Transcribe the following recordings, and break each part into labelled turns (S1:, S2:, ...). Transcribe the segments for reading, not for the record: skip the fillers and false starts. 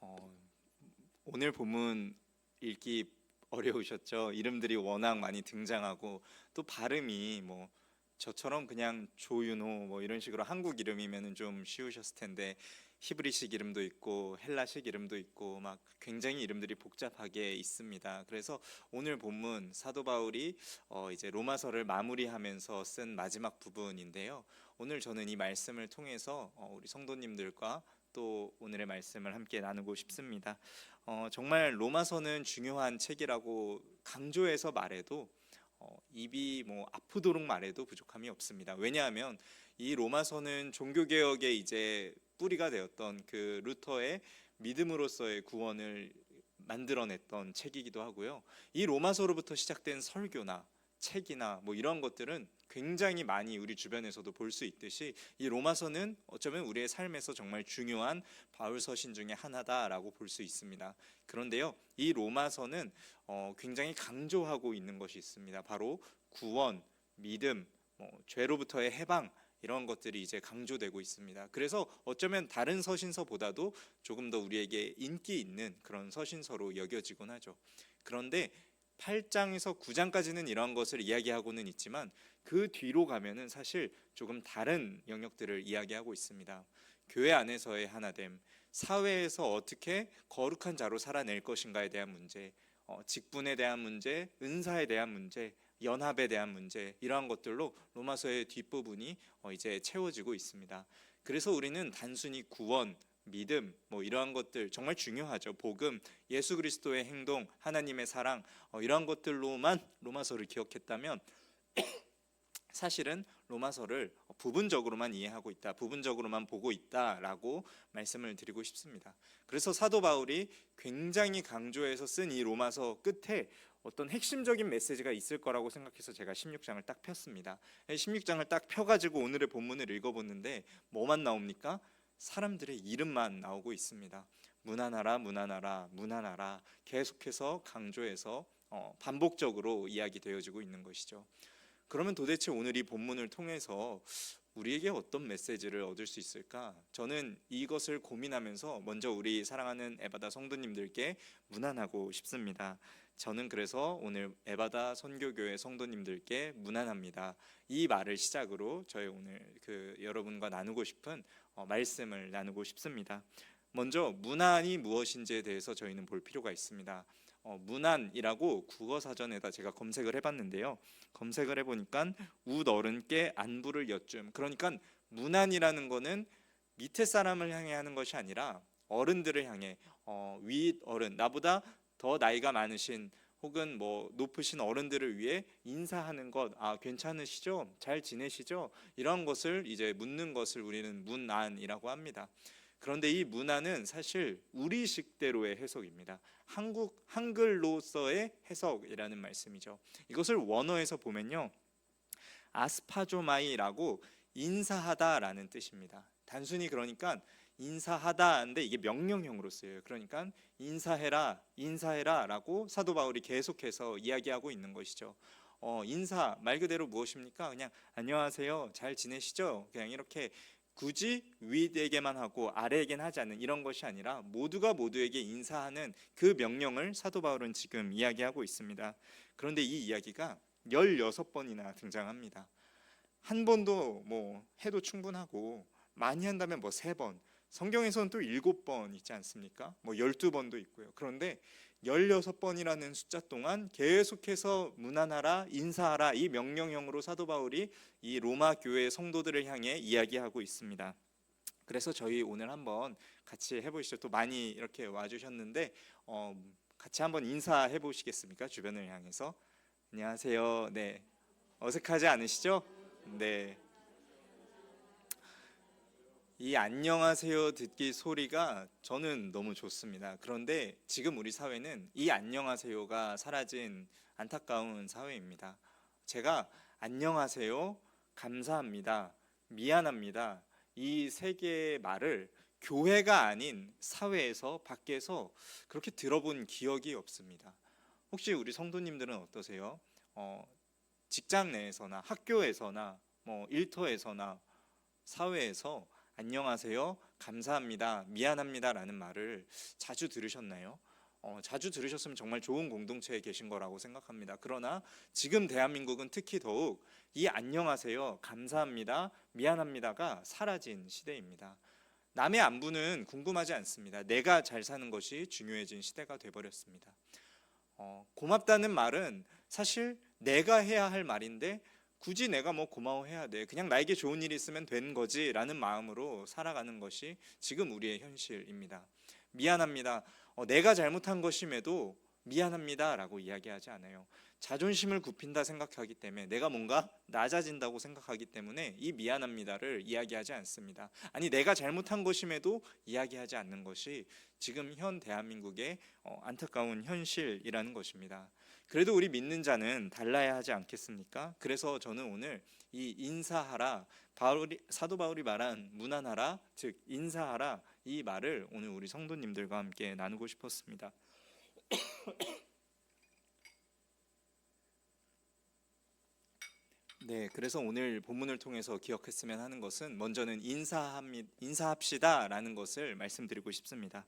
S1: 어, 오늘 본문 읽기 어려우셨죠? 이름들이 워낙 많이 등장하고 또 발음이 뭐 저처럼 그냥 조윤호 뭐 이런 식으로 한국 이름이면은 좀 쉬우셨을 텐데 히브리식 이름도 있고 헬라식 이름도 있고 막 굉장히 이름들이 복잡하게 있습니다. 그래서 오늘 본문 사도 바울이 이제 로마서를 마무리하면서 쓴 마지막 부분인데요. 오늘 저는 이 말씀을 통해서 우리 성도님들과 또 오늘의 말씀을 함께 나누고 싶습니다. 정말 로마서는 중요한 책이라고 강조해서 말해도 입이 뭐 아프도록 말해도 부족함이 없습니다. 왜냐하면 이 로마서는 종교개혁의 이제 뿌리가 되었던 그 루터의 믿음으로써의 구원을 만들어냈던 책이기도 하고요. 이 로마서로부터 시작된 설교나 책이나 뭐 이런 것들은 굉장히 많이 우리 주변에서도 볼 수 있듯이 이 로마서는 어쩌면 우리의 삶에서 정말 중요한 바울 서신 중에 하나다라고 볼 수 있습니다. 그런데요, 이 로마서는 굉장히 강조하고 있는 것이 있습니다. 바로 구원, 믿음, 죄로부터의 해방 이런 것들이 이제 강조되고 있습니다. 그래서 어쩌면 다른 서신서보다도 조금 더 우리에게 인기 있는 그런 서신서로 여겨지곤 하죠. 그런데 8장에서 9장까지는 이러한 것을 이야기하고는 있지만 그 뒤로 가면은 사실 조금 다른 영역들을 이야기하고 있습니다. 교회 안에서의 하나됨, 사회에서 어떻게 거룩한 자로 살아낼 것인가에 대한 문제, 직분에 대한 문제, 은사에 대한 문제, 연합에 대한 문제, 이러한 것들로 로마서의 뒷부분이 이제 채워지고 있습니다. 그래서 우리는 단순히 구원, 믿음, 뭐 이러한 것들 정말 중요하죠. 복음, 예수 그리스도의 행동, 하나님의 사랑, 이러한 것들로만 로마서를 기억했다면 사실은 로마서를 부분적으로만 이해하고 있다, 부분적으로만 보고 있다라고 말씀을 드리고 싶습니다. 그래서 사도 바울이 굉장히 강조해서 쓴 이 로마서 끝에 어떤 핵심적인 메시지가 있을 거라고 생각해서 제가 16장을 딱 폈습니다. 16장을 딱 펴가지고 오늘의 본문을 읽어보는데 뭐만 나옵니까? 사람들의 이름만 나오고 있습니다. 문안하라, 문안하라, 문안하라 계속해서 강조해서 반복적으로 이야기되어지고 있는 것이죠. 그러면 도대체 오늘 이 본문을 통해서 우리에게 어떤 메시지를 얻을 수 있을까? 저는 이것을 고민하면서 먼저 우리 사랑하는 에바다 성도님들께 문안하고 싶습니다. 저는 그래서 오늘 에바다 선교교회 성도님들께 문안합니다. 이 말을 시작으로 저희 오늘 여러분과 나누고 싶은 말씀을 나누고 싶습니다. 먼저 문안이 무엇인지에 대해서 저희는 볼 필요가 있습니다. 문안이라고 국어사전에다 제가 검색을 해봤는데요. 검색을 해보니까 웃 어른께 안부를 여쭌. 그러니까 문안이라는 거는 밑에 사람을 향해 하는 것이 아니라 어른들을 향해, 윗 어른, 나보다 더 나이가 많으신 혹은 뭐 높으신 어른들을 위해 인사하는 것, 괜찮으시죠? 잘 지내시죠? 이런 것을 이제 묻는 것을 우리는 문안이라고 합니다. 그런데 이 문안은 사실 우리식대로의 해석입니다. 한글로서의 해석이라는 말씀이죠. 이것을 원어에서 보면요, 아스파조마이라고 인사하다라는 뜻입니다. 단순히 그러니까 인사하다인데 이게 명령형으로 쓰여요. 그러니까 인사해라, 인사해라라고 사도 바울이 계속해서 이야기하고 있는 것이죠. 인사 말 그대로 무엇입니까? 그냥 안녕하세요, 잘 지내시죠? 그냥 이렇게 굳이 윗에게만 하고 아래에게는 하지 않는 이런 것이 아니라 모두가 모두에게 인사하는 그 명령을 사도 바울은 지금 이야기하고 있습니다. 그런데 이 이야기가 16번이나 등장합니다. 한 번도 뭐 해도 충분하고 많이 한다면 뭐 3번, 성경에서는 또 7번 있지 않습니까? 뭐 12번도 있고요. 그런데 16번이라는 숫자 동안 계속해서 문안하라, 인사하라 이 명령형으로 사도 바울이 이 로마 교회 성도들을 향해 이야기하고 있습니다. 그래서 저희 오늘 한번 같이 해보시죠. 또 많이 이렇게 와주셨는데 같이 한번 인사해 보시겠습니까? 주변을 향해서. 안녕하세요. 네, 어색하지 않으시죠? 네. 이 안녕하세요 듣기 소리가 저는 너무 좋습니다. 그런데 지금 우리 사회는 이 안녕하세요가 사라진 안타까운 사회입니다. 제가 안녕하세요, 감사합니다, 미안합니다 이 세 개의 말을 교회가 아닌 사회에서 밖에서 그렇게 들어본 기억이 없습니다. 혹시 우리 성도님들은 어떠세요? 직장 내에서나 학교에서나 뭐 일터에서나 사회에서 안녕하세요, 감사합니다, 미안합니다라는 말을 자주 들으셨나요? 자주 들으셨으면 정말 좋은 공동체에 계신 거라고 생각합니다. 그러나 지금 대한민국은 특히 더욱 이 안녕하세요, 감사합니다, 미안합니다가 사라진 시대입니다. 남의 안부는 궁금하지 않습니다. 내가 잘 사는 것이 중요해진 시대가 돼버렸습니다. 고맙다는 말은 사실 내가 해야 할 말인데 굳이 내가 뭐 고마워해야 돼, 그냥 나에게 좋은 일이 있으면 된 거지 라는 마음으로 살아가는 것이 지금 우리의 현실입니다. 미안합니다, 내가 잘못한 것임에도 미안합니다 라고 이야기하지 않아요. 자존심을 굽힌다 생각하기 때문에, 내가 뭔가 낮아진다고 생각하기 때문에 이 미안합니다를 이야기하지 않습니다. 아니, 내가 잘못한 것임에도 이야기하지 않는 것이 지금 현 대한민국의 안타까운 현실이라는 것입니다. 그래도 우리 믿는 자는 달라야 하지 않겠습니까? 그래서 저는 오늘 이 인사하라, 사도 바울이 말한 문안하라, 즉 인사하라, 이 말을 오늘 우리 성도님들과 함께 나누고 싶었습니다. 네, 그래서 오늘 본문을 통해서 기억했으면 하는 것은, 먼저는 인사합시다라는 것을 말씀드리고 싶습니다.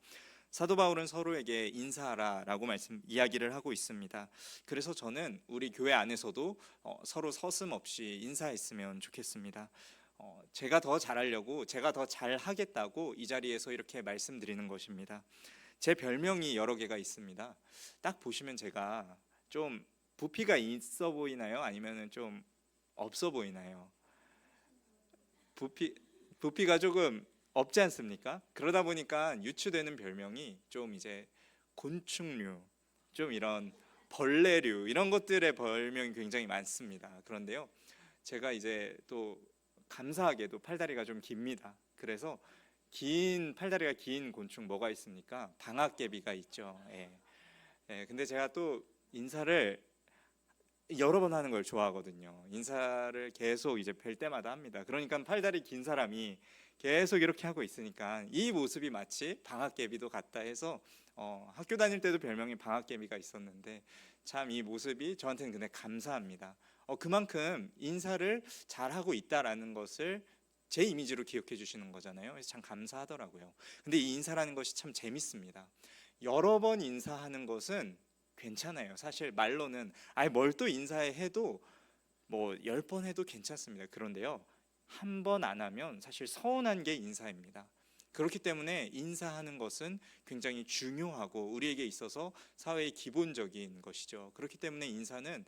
S1: 사도 바울은 서로에게 인사하라라고 이야기를 하고 있습니다. 그래서 저는 우리 교회 안에서도 서로 서슴없이 인사했으면 좋겠습니다. 제가 더 잘하려고, 제가 더 잘하겠다고 이 자리에서 이렇게 말씀드리는 것입니다. 제 별명이 여러 개가 있습니다. 딱 보시면 제가 좀 부피가 있어 보이나요? 아니면은 좀 없어 보이나요? 부피가 조금 없지 않습니까? 그러다 보니까 유추되는 별명이 좀 이제 곤충류, 좀 이런 벌레류, 이런 것들의 별명이 굉장히 많습니다. 그런데요, 제가 이제 또 감사하게도 팔다리가 좀 깁니다. 그래서 팔다리가 긴 곤충 뭐가 있습니까? 방앗개비가 있죠. 예. 예, 근데 제가 또 인사를 여러 번 하는 걸 좋아하거든요. 인사를 계속 이제 뵐 때마다 합니다. 그러니까 팔다리 긴 사람이 계속 이렇게 하고 있으니까 이 모습이 마치 방앗개비도 같다 해서 학교 다닐 때도 별명이 방앗개비가 있었는데, 참 이 모습이 저한테는 근데 감사합니다. 그만큼 인사를 잘하고 있다라는 것을 제 이미지로 기억해 주시는 거잖아요. 그래서 참 감사하더라고요. 근데 이 인사라는 것이 참 재밌습니다. 여러 번 인사하는 것은 괜찮아요. 사실 말로는 뭘 또 인사해 해도 뭐 10번 해도 괜찮습니다. 그런데요, 한 번 안 하면 사실 서운한 게 인사입니다. 그렇기 때문에 인사하는 것은 굉장히 중요하고 우리에게 있어서 사회의 기본적인 것이죠. 그렇기 때문에 인사는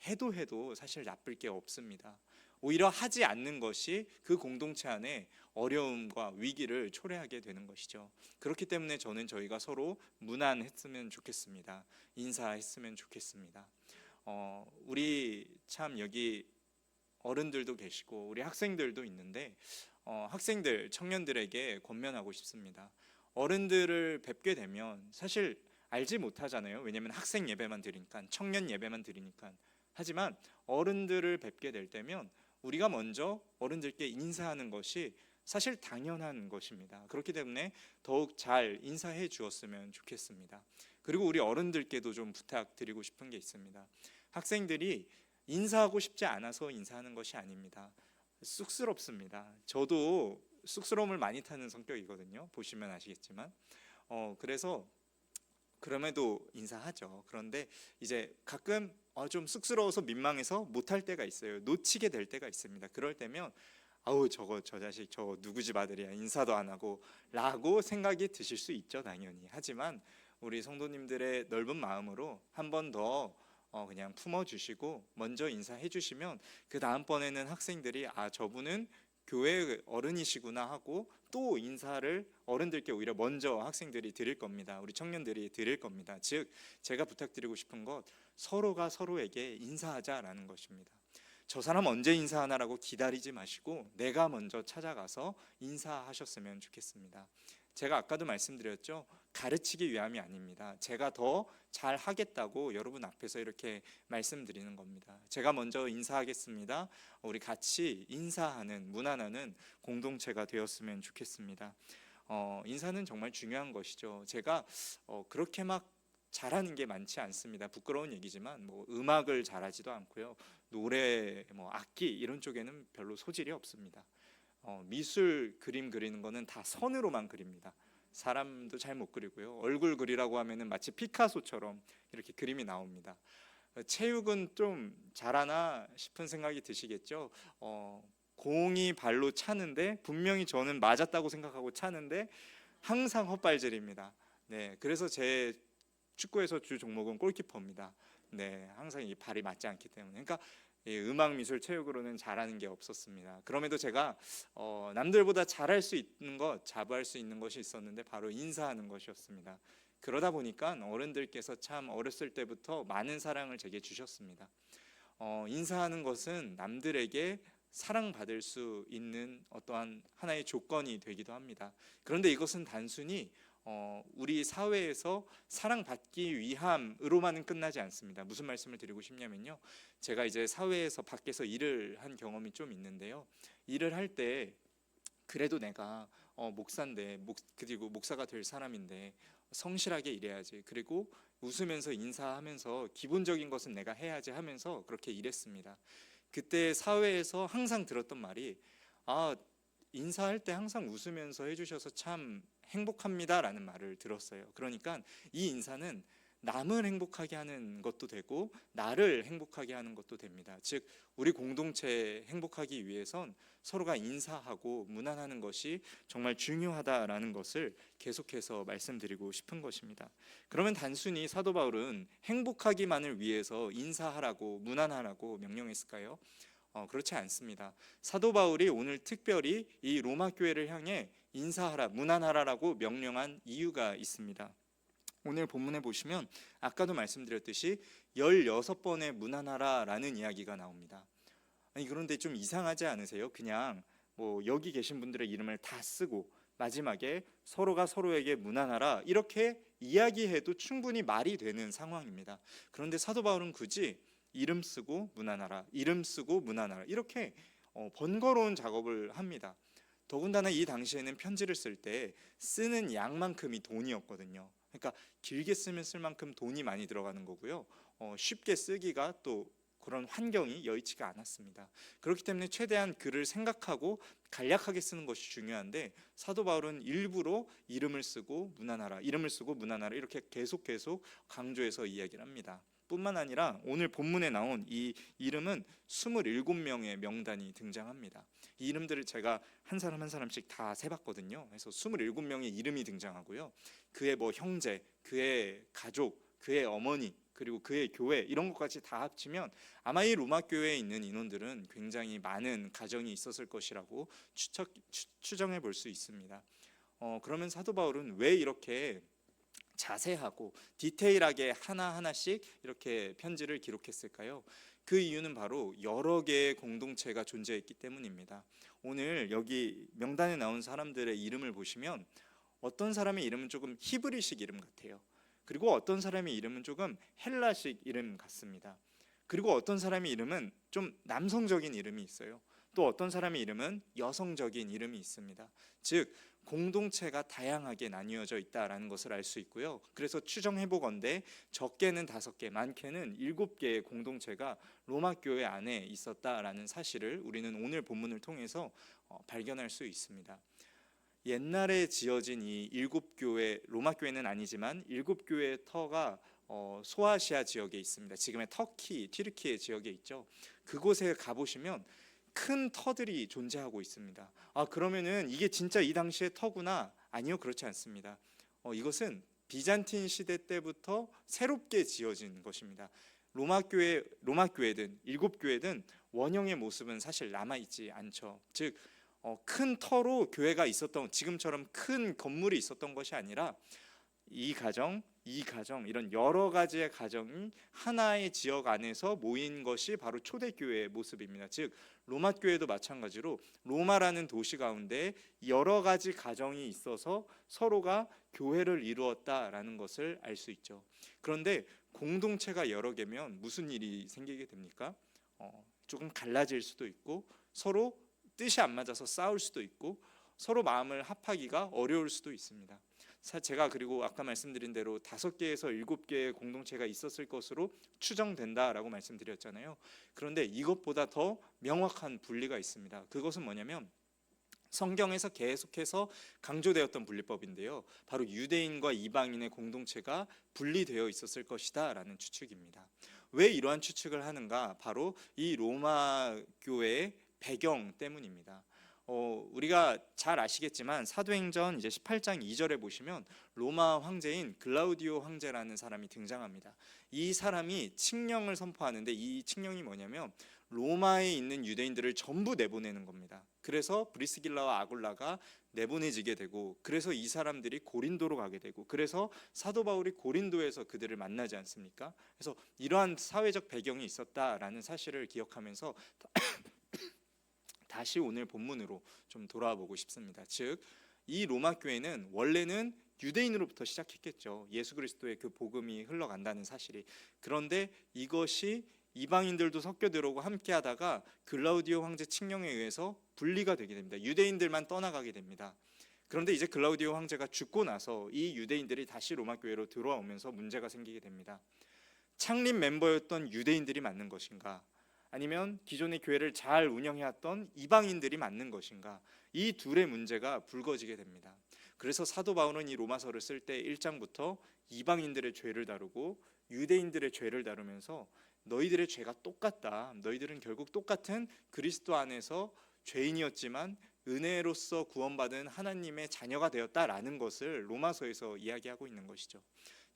S1: 해도 사실 나쁠 게 없습니다. 오히려 하지 않는 것이 그 공동체 안에 어려움과 위기를 초래하게 되는 것이죠. 그렇기 때문에 저는 저희가 서로 문안했으면 좋겠습니다. 인사했으면 좋겠습니다. 우리 참 여기 어른들도 계시고 우리 학생들도 있는데, 학생들, 청년들에게 권면하고 싶습니다. 어른들을 뵙게 되면 사실 알지 못하잖아요. 왜냐하면 학생 예배만 드리니까, 청년 예배만 드리니까. 하지만 어른들을 뵙게 될 때면 우리가 먼저 어른들께 인사하는 것이 사실 당연한 것입니다. 그렇기 때문에 더욱 잘 인사해 주었으면 좋겠습니다. 그리고 우리 어른들께도 좀 부탁드리고 싶은 게 있습니다. 학생들이 인사하고 싶지 않아서 인사하는 것이 아닙니다. 쑥스럽습니다. 저도 쑥스러움을 많이 타는 성격이거든요. 보시면 아시겠지만. 그래서 그럼에도 인사하죠. 그런데 이제 가끔 좀 쑥스러워서 민망해서 못할 때가 있어요. 놓치게 될 때가 있습니다. 그럴 때면 저 자식 저 누구 집 아들이야, 인사도 안 하고 라고 생각이 드실 수 있죠, 당연히. 하지만 우리 성도님들의 넓은 마음으로 한 번 더 그냥 품어주시고 먼저 인사해 주시면, 그 다음번에는 학생들이 저분은 교회 어른이시구나 하고 또 인사를 어른들께 오히려 먼저 학생들이 드릴 겁니다. 우리 청년들이 드릴 겁니다. 즉, 제가 부탁드리고 싶은 것, 서로가 서로에게 인사하자라는 것입니다. 저 사람 언제 인사하나라고 기다리지 마시고 내가 먼저 찾아가서 인사하셨으면 좋겠습니다. 제가 아까도 말씀드렸죠. 가르치기 위함이 아닙니다. 제가 더 잘하겠다고 여러분 앞에서 이렇게 말씀드리는 겁니다. 제가 먼저 인사하겠습니다. 우리 같이 인사하는, 문안하는 공동체가 되었으면 좋겠습니다. 인사는 정말 중요한 것이죠. 제가 그렇게 막 잘하는 게 많지 않습니다. 부끄러운 얘기지만 뭐 음악을 잘하지도 않고요. 노래, 뭐 악기 이런 쪽에는 별로 소질이 없습니다. 미술 그림 그리는 거는 다 선으로만 그립니다. 사람도 잘 못 그리고요. 얼굴 그리라고 하면은 마치 피카소처럼 이렇게 그림이 나옵니다. 체육은 좀 잘하나 싶은 생각이 드시겠죠. 공이 발로 차는데 분명히 저는 맞았다고 생각하고 차는데 항상 헛발질입니다. 네, 그래서 제 축구에서 주 종목은 골키퍼입니다. 네, 항상 이 발이 맞지 않기 때문에. 그러니까 이 음악, 미술, 체육으로는 잘하는 게 없었습니다. 그럼에도 제가 남들보다 잘할 수 있는 것, 자부할 수 있는 것이 있었는데 바로 인사하는 것이었습니다. 그러다 보니까 어른들께서 참 어렸을 때부터 많은 사랑을 제게 주셨습니다. 인사하는 것은 남들에게 사랑받을 수 있는 어떠한 하나의 조건이 되기도 합니다. 그런데 이것은 단순히 우리 사회에서 사랑받기 위함으로만은 끝나지 않습니다. 무슨 말씀을 드리고 싶냐면요, 제가 이제 사회에서 밖에서 일을 한 경험이 좀 있는데요, 일을 할 때 그래도 내가 목사인데 그리고 목사가 될 사람인데 성실하게 일해야지, 그리고 웃으면서 인사하면서 기본적인 것은 내가 해야지 하면서 그렇게 일했습니다. 그때 사회에서 항상 들었던 말이, 아, 인사할 때 항상 웃으면서 해주셔서 참 행복합니다라는 말을 들었어요. 그러니까 이 인사는 남을 행복하게 하는 것도 되고 나를 행복하게 하는 것도 됩니다. 즉, 우리 공동체 행복하기 위해선 서로가 인사하고 문안하는 것이 정말 중요하다라는 것을 계속해서 말씀드리고 싶은 것입니다. 그러면 단순히 사도 바울은 행복하기만을 위해서 인사하라고 문안하라고 명령했을까요? 그렇지 않습니다. 사도 바울이 오늘 특별히 이 로마 교회를 향해 인사하라, 문안하라라고 명령한 이유가 있습니다. 오늘 본문에 보시면 아까도 말씀드렸듯이 16번의 문안하라라는 이야기가 나옵니다. 아니, 그런데 좀 이상하지 않으세요? 그냥 뭐 여기 계신 분들의 이름을 다 쓰고 마지막에 서로가 서로에게 문안하라 이렇게 이야기해도 충분히 말이 되는 상황입니다. 그런데 사도 바울은 굳이 이름 쓰고 문안하라, 이름 쓰고 문안하라 이렇게 번거로운 작업을 합니다. 더군다나 이 당시에는 편지를 쓸 때 쓰는 양만큼이 돈이었거든요. 그러니까 길게 쓰면 쓸 만큼 돈이 많이 들어가는 거고요. 쉽게 쓰기가 또 그런 환경이 여의치가 않았습니다. 그렇기 때문에 최대한 글을 생각하고 간략하게 쓰는 것이 중요한데 사도 바울은 일부러 이름을 쓰고 문안하라, 이름을 쓰고 문안하라 이렇게 계속 강조해서 이야기를 합니다. 뿐만 아니라 오늘 본문에 나온 이 이름은 27명의 명단이 등장합니다. 이 이름들을 제가 한 사람 한 사람씩 다 세봤거든요. 그래서 27명의 이름이 등장하고요. 그의 뭐 형제, 그의 가족, 그의 어머니, 그리고 그의 교회 이런 것까지 다 합치면 아마 이 로마 교회에 있는 인원들은 굉장히 많은 가정이 있었을 것이라고 추정해 볼 수 있습니다. 그러면 사도 바울은 왜 이렇게 자세하고 디테일하게 하나하나씩 이렇게 편지를 기록했을까요? 그 이유는 바로 여러 개의 공동체가 존재했기 때문입니다. 오늘 여기 명단에 나온 사람들의 이름을 보시면 어떤 사람의 이름은 조금 히브리식 이름 같아요. 그리고 어떤 사람의 이름은 조금 헬라식 이름 같습니다. 그리고 어떤 사람의 이름은 좀 남성적인 이름이 있어요. 또 어떤 사람의 이름은 여성적인 이름이 있습니다. 즉 공동체가 다양하게 나뉘어져 있다라는 것을 알 수 있고요. 그래서 추정해 보건대 적게는 5개, 많게는 7개의 공동체가 로마 교회 안에 있었다라는 사실을 우리는 오늘 본문을 통해서 발견할 수 있습니다. 옛날에 지어진 이 7교회, 로마 교회는 아니지만 7교회의 터가 소아시아 지역에 있습니다. 지금의 터키, 튀르키예 지역에 있죠. 그곳에 가보시면 큰 터들이 존재하고 있습니다. 그러면은 이게 진짜 이 당시의 터구나? 아니요, 그렇지 않습니다. 이것은 비잔틴 시대 때부터 새롭게 지어진 것입니다. 로마 교회든 7교회든 원형의 모습은 사실 남아있지 않죠. 즉 큰 터로 교회가 있었던, 지금처럼 큰 건물이 있었던 것이 아니라 이 가정 이런 여러 가지의 가정이 하나의 지역 안에서 모인 것이 바로 초대교회의 모습입니다. 즉 로마 교회도 마찬가지로 로마라는 도시 가운데 여러 가지 가정이 있어서 서로가 교회를 이루었다라는 것을 알 수 있죠. 그런데 공동체가 여러 개면 무슨 일이 생기게 됩니까? 조금 갈라질 수도 있고 서로 뜻이 안 맞아서 싸울 수도 있고 서로 마음을 합하기가 어려울 수도 있습니다. 제가 그리고 아까 말씀드린 대로 5개에서 7개의 공동체가 있었을 것으로 추정된다라고 말씀드렸잖아요. 그런데 이것보다 더 명확한 분리가 있습니다. 그것은 뭐냐면 성경에서 계속해서 강조되었던 분리법인데요. 바로 유대인과 이방인의 공동체가 분리되어 있었을 것이다라는 추측입니다. 왜 이러한 추측을 하는가? 바로 이 로마 교회의 배경 때문입니다. 우리가 잘 아시겠지만 사도행전 이제 18장 2절에 보시면 로마 황제인 글라우디오 황제라는 사람이 등장합니다. 이 사람이 칙령을 선포하는데 이 칙령이 뭐냐면 로마에 있는 유대인들을 전부 내보내는 겁니다. 그래서 브리스길라와 아굴라가 내보내지게 되고, 그래서 이 사람들이 고린도로 가게 되고, 그래서 사도 바울이 고린도에서 그들을 만나지 않습니까? 그래서 이러한 사회적 배경이 있었다라는 사실을 기억하면서 다시 오늘 본문으로 좀 돌아와 보고 싶습니다. 즉, 이 로마 교회는 원래는 유대인으로부터 시작했겠죠. 예수 그리스도의 그 복음이 흘러간다는 사실이. 그런데 이것이 이방인들도 섞여 들어오고 함께 하다가 글라우디오 황제 칙령에 의해서 분리가 되게 됩니다. 유대인들만 떠나가게 됩니다. 그런데 이제 글라우디오 황제가 죽고 나서 이 유대인들이 다시 로마 교회로 들어오면서 문제가 생기게 됩니다. 창립 멤버였던 유대인들이 맞는 것인가? 아니면 기존의 교회를 잘 운영해왔던 이방인들이 맞는 것인가? 이 둘의 문제가 불거지게 됩니다. 그래서 사도 바울은 이 로마서를 쓸 때 1장부터 이방인들의 죄를 다루고 유대인들의 죄를 다루면서 너희들의 죄가 똑같다. 너희들은 결국 똑같은 그리스도 안에서 죄인이었지만 은혜로서 구원받은 하나님의 자녀가 되었다라는 것을 로마서에서 이야기하고 있는 것이죠.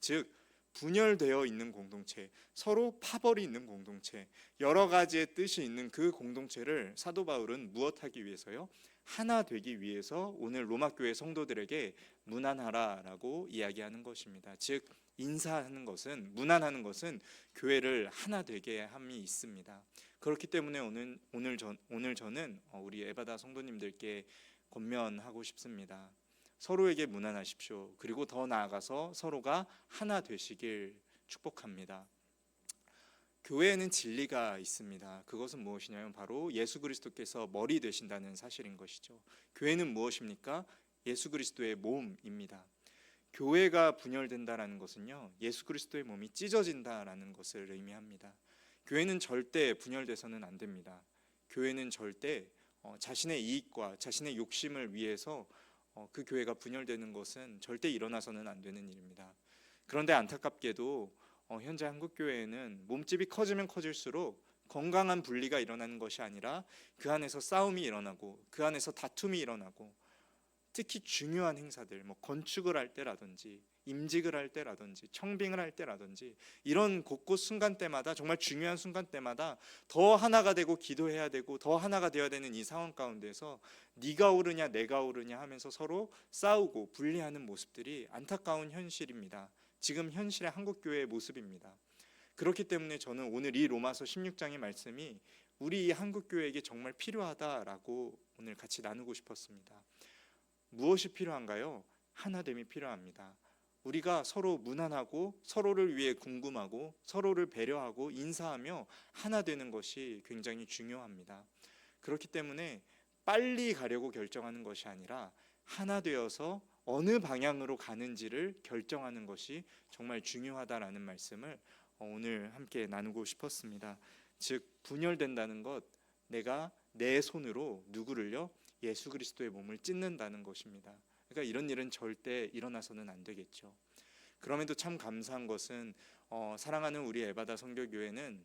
S1: 즉, 분열되어 있는 공동체, 서로 파벌이 있는 공동체, 여러 가지의 뜻이 있는 그 공동체를 사도 바울은 무엇하기 위해서요? 하나 되기 위해서 오늘 로마 교회 성도들에게 문안하라라고 이야기하는 것입니다. 즉, 인사하는 것은, 문안하는 것은 교회를 하나 되게 함이 있습니다. 그렇기 때문에 오늘 저는 우리 에바다 성도님들께 권면하고 싶습니다. 서로에게 문안하십시오. 그리고 더 나아가서 서로가 하나 되시길 축복합니다. 교회에는 진리가 있습니다. 그것은 무엇이냐면 바로 예수 그리스도께서 머리 되신다는 사실인 것이죠. 교회는 무엇입니까? 예수 그리스도의 몸입니다. 교회가 분열된다라는 것은요, 예수 그리스도의 몸이 찢어진다라는 것을 의미합니다. 교회는 절대 분열돼서는 안 됩니다. 교회는 절대 자신의 이익과 자신의 욕심을 위해서 그 교회가 분열되는 것은 절대 일어나서는 안 되는 일입니다. 그런데 안타깝게도 현재 한국 교회에는 몸집이 커지면 커질수록 건강한 분리가 일어나는 것이 아니라 그 안에서 싸움이 일어나고 그 안에서 다툼이 일어나고, 특히 중요한 행사들, 건축을 할 때라든지 임직을 할 때라든지 청빙을 할 때라든지 이런 곳곳 순간 때마다, 정말 중요한 순간 때마다 더 하나가 되고 기도해야 되고 더 하나가 되어야 되는 이 상황 가운데서 네가 옳으냐 내가 옳으냐 하면서 서로 싸우고 분리하는 모습들이 안타까운 현실입니다. 지금 현실의 한국교회의 모습입니다. 그렇기 때문에 저는 오늘 이 로마서 16장의 말씀이 우리 이 한국교회에게 정말 필요하다라고 오늘 같이 나누고 싶었습니다. 무엇이 필요한가요? 하나됨이 필요합니다. 우리가 서로 문안하고 서로를 위해 궁금하고 서로를 배려하고 인사하며 하나 되는 것이 굉장히 중요합니다. 그렇기 때문에 빨리 가려고 결정하는 것이 아니라 하나 되어서 어느 방향으로 가는지를 결정하는 것이 정말 중요하다라는 말씀을 오늘 함께 나누고 싶었습니다. 즉, 분열된다는 것, 내가 내 손으로 누구를요? 예수 그리스도의 몸을 찢는다는 것입니다. 그러니까 이런 일은 절대 일어나서는 안 되겠죠. 그럼에도 참 감사한 것은 사랑하는 우리 에바다 선교교회는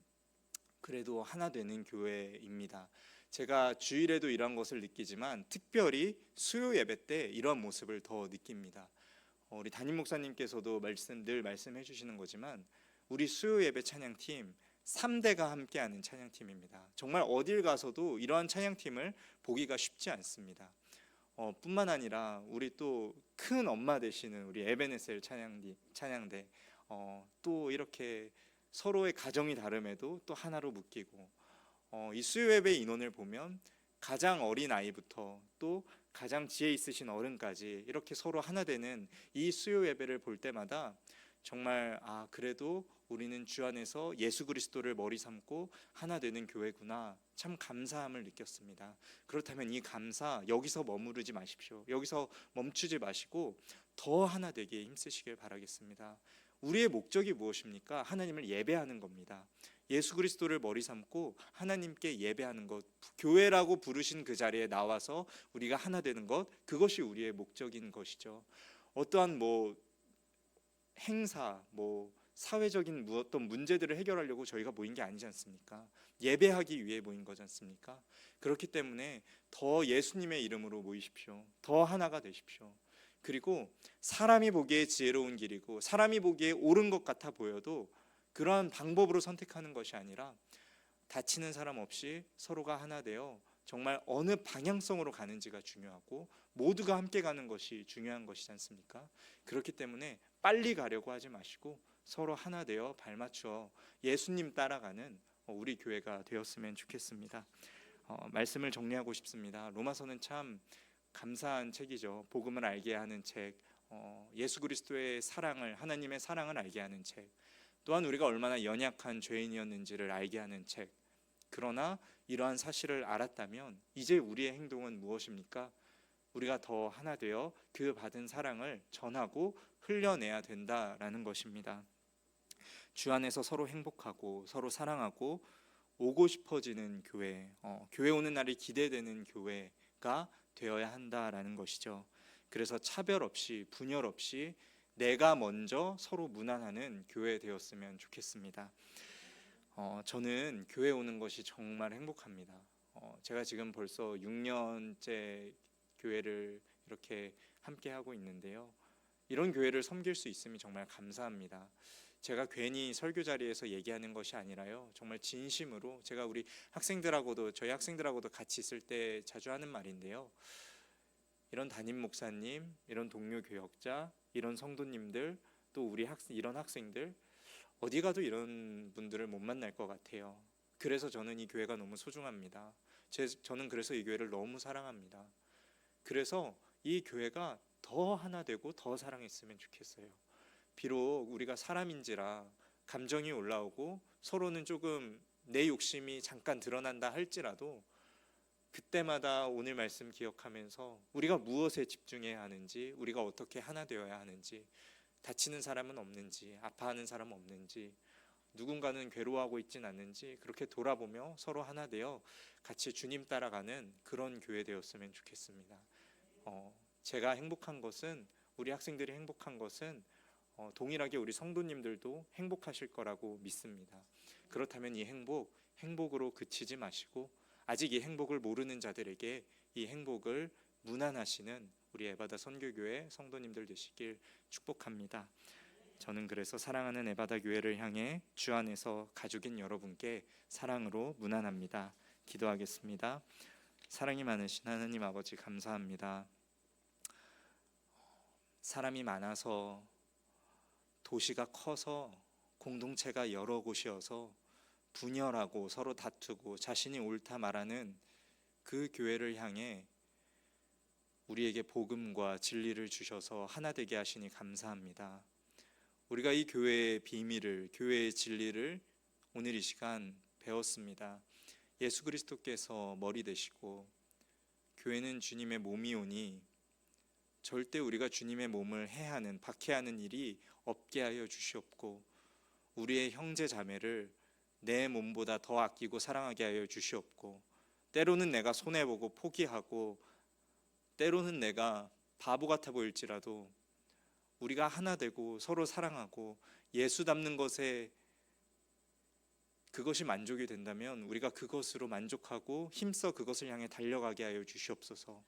S1: 그래도 하나 되는 교회입니다. 제가 주일에도 이런 것을 느끼지만 특별히 수요 예배 때 이런 모습을 더 느낍니다. 우리 담임 목사님께서도 늘 말씀해 주시는 거지만 우리 수요 예배 찬양팀 3대가 함께하는 찬양팀입니다. 정말 어딜 가서도 이러한 찬양팀을 보기가 쉽지 않습니다. 뿐만 아니라 우리 또 큰 엄마 되시는 우리 에베네셀 찬양대, 또 이렇게 서로의 가정이 다름에도 또 하나로 묶이고, 이 수요 예배 인원을 보면 가장 어린 아이부터 또 가장 지혜 있으신 어른까지 이렇게 서로 하나 되는 이 수요 예배를 볼 때마다 정말 그래도 우리는 주 안에서 예수 그리스도를 머리 삼고 하나 되는 교회구나, 참 감사함을 느꼈습니다. 그렇다면 이 감사 여기서 머무르지 마십시오. 여기서 멈추지 마시고 더 하나 되기에 힘쓰시길 바라겠습니다. 우리의 목적이 무엇입니까? 하나님을 예배하는 겁니다. 예수 그리스도를 머리 삼고 하나님께 예배하는 것, 교회라고 부르신 그 자리에 나와서 우리가 하나 되는 것, 그것이 우리의 목적인 것이죠. 어떠한 행사, 사회적인 어떤 문제들을 해결하려고 저희가 모인 게 아니지 않습니까? 예배하기 위해 모인 거지 않습니까? 그렇기 때문에 더 예수님의 이름으로 모이십시오. 더 하나가 되십시오. 그리고 사람이 보기에 지혜로운 길이고 사람이 보기에 옳은 것 같아 보여도 그러한 방법으로 선택하는 것이 아니라 다치는 사람 없이 서로가 하나 되어 정말 어느 방향성으로 가는지가 중요하고 모두가 함께 가는 것이 중요한 것이지 않습니까? 그렇기 때문에 빨리 가려고 하지 마시고 서로 하나 되어 발맞추어 예수님 따라가는 우리 교회가 되었으면 좋겠습니다. 말씀을 정리하고 싶습니다. 로마서는 참 감사한 책이죠. 복음을 알게 하는 책, 예수 그리스도의 사랑을, 하나님의 사랑을 알게 하는 책, 또한 우리가 얼마나 연약한 죄인이었는지를 알게 하는 책. 그러나 이러한 사실을 알았다면 이제 우리의 행동은 무엇입니까? 우리가 더 하나 되어 그 받은 사랑을 전하고 흘려내야 된다라는 것입니다. 주 안에서 서로 행복하고 서로 사랑하고 오고 싶어지는 교회, 교회 오는 날이 기대되는 교회가 되어야 한다라는 것이죠. 그래서 차별 없이 분열 없이 내가 먼저 서로 무난하는 교회 되었으면 좋겠습니다. 저는 교회 오는 것이 정말 행복합니다. 제가 지금 벌써 6년째 교회를 이렇게 함께 하고 있는데요. 이런 교회를 섬길 수 있음이 정말 감사합니다. 제가 괜히 설교 자리에서 얘기하는 것이 아니라요. 정말 진심으로 제가 우리 학생들하고도 저희 학생들하고도 같이 있을 때 자주 하는 말인데요. 이런 담임 목사님, 이런 동료 교역자, 이런 성도님들, 또 우리 이런 학생들 어디 가도 이런 분들을 못 만날 것 같아요. 그래서 저는 이 교회가 너무 소중합니다. 저는 그래서 이 교회를 너무 사랑합니다. 그래서 이 교회가 더 하나 되고 더 사랑했으면 좋겠어요. 비록 우리가 사람인지라 감정이 올라오고 서로는 조금 내 욕심이 잠깐 드러난다 할지라도 그때마다 오늘 말씀 기억하면서 우리가 무엇에 집중해야 하는지, 우리가 어떻게 하나 되어야 하는지, 다치는 사람은 없는지, 아파하는 사람은 없는지, 누군가는 괴로워하고 있진 않는지 그렇게 돌아보며 서로 하나 되어 같이 주님 따라가는 그런 교회 되었으면 좋겠습니다. 제가 행복한 것은, 우리 학생들이 행복한 것은 동일하게 우리 성도님들도 행복하실 거라고 믿습니다. 그렇다면 이 행복으로 그치지 마시고 아직 이 행복을 모르는 자들에게 이 행복을 문안하시는 우리 에바다 선교교회 성도님들 되시길 축복합니다. 저는 그래서 사랑하는 에바다 교회를 향해 주 안에서 가족인 여러분께 사랑으로 문안합니다. 기도하겠습니다. 사랑이 많으신 하나님 아버지 감사합니다. 사람이 많아서 도시가 커서 공동체가 여러 곳이어서 분열하고 서로 다투고 자신이 옳다 말하는 그 교회를 향해 우리에게 복음과 진리를 주셔서 하나 되게 하시니 감사합니다. 우리가 이 교회의 비밀을, 교회의 진리를 오늘 이 시간 배웠습니다. 예수 그리스도께서 머리 되시고 교회는 주님의 몸이오니 절대 우리가 주님의 몸을 해하는, 박해하는 일이 없게 하여 주시옵고 우리의 형제 자매를 내 몸보다 더 아끼고 사랑하게 하여 주시옵고 때로는 내가 손해보고 포기하고 때로는 내가 바보 같아 보일지라도 우리가 하나 되고 서로 사랑하고 예수 닮는 것에 그것이 만족이 된다면 우리가 그것으로 만족하고 힘써 그것을 향해 달려가게 하여 주시옵소서.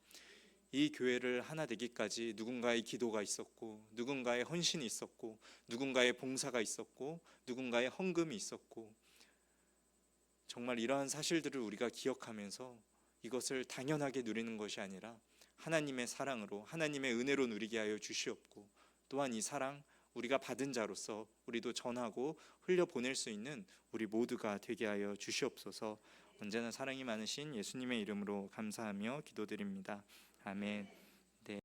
S1: 이 교회를 하나 되기까지 누군가의 기도가 있었고 누군가의 헌신이 있었고 누군가의 봉사가 있었고 누군가의 헌금이 있었고 정말 이러한 사실들을 우리가 기억하면서 이것을 당연하게 누리는 것이 아니라 하나님의 사랑으로 하나님의 은혜로 누리게 하여 주시옵고 또한 이 사랑 우리가 받은 자로서 우리도 전하고 흘려보낼 수 있는 우리 모두가 되게 하여 주시옵소서. 언제나 사랑이 많으신 예수님의 이름으로 감사하며 기도드립니다. 아멘.